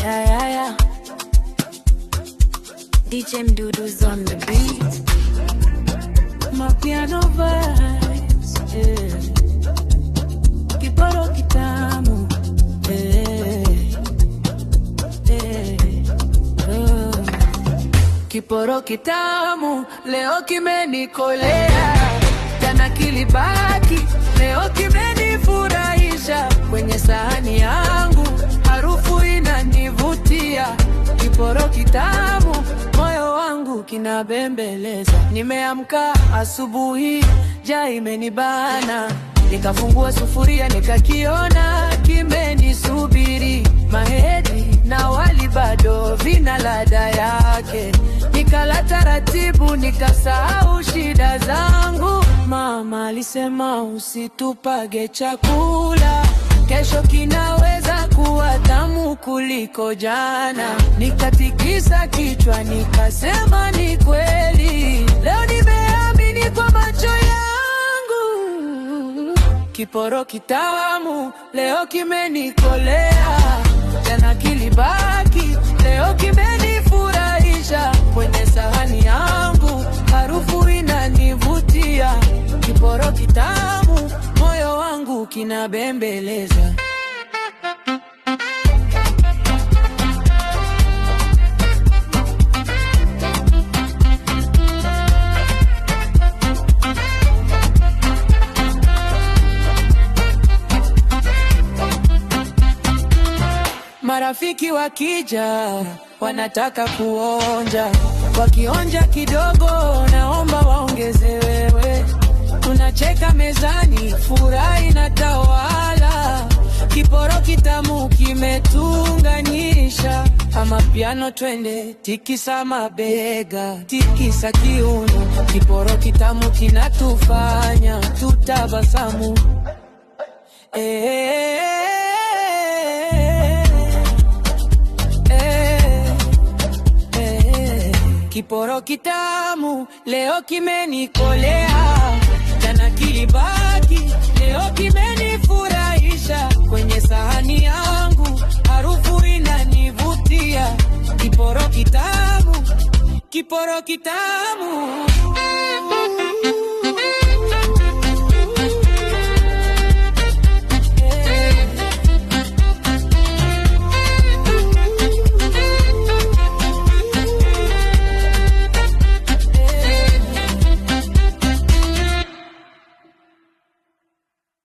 Yeah, yeah, yeah. DJ Mdudu's on the beat. My piano vibes, yeah. Kiporo kitamu, yeah. Yeah. Kiporo kitamu, leo kimenikolea. Jana kilibaki, leo kimenifurahisha. Kwenye sahani yangu, harufu inanivutia. Kiporo kitamu, moyo wangu kinabembeleza. Nimeamka asubuhi, njaa imenibana. Nikafungua sufuria nikakiona kimenisubiri. Mahedi na wali bado vina ladha yake. Nikala taratibu nikasahau shida zangu. Mama alisema usitupage chakula, kesho kinaweza kuwa tamu kuliko jana. Nikatikisa kichwa nikasema ni kweli, leo nimeamini kwa macho yangu. Kiporo kitamu, leo kimenikolea. Jana kilibaki, leo kimenifurahisha. Kwenye sahani yangu, harufu inanivutia. Kiporo kitamu, moyo wangu kinabembeleza. Marafiki wakija, wanataka kuonja. Wakionja kidogo, naomba waongeze wewe. Tunacheka mezani, furaha inatawala. Kiporo kitamu kimetuunganisha. Ama piano twende, tikisa mabega, tikisa kiuno. Kiporo kitamu kinatufanya tutabasamu. Kiporo kitamu, leo kimenikolea. Jana kilibaki, leo kimenifurahisha. Kwenye sahani yangu, harufu inanivutia. Kiporo kitamu, kiporo kitamu.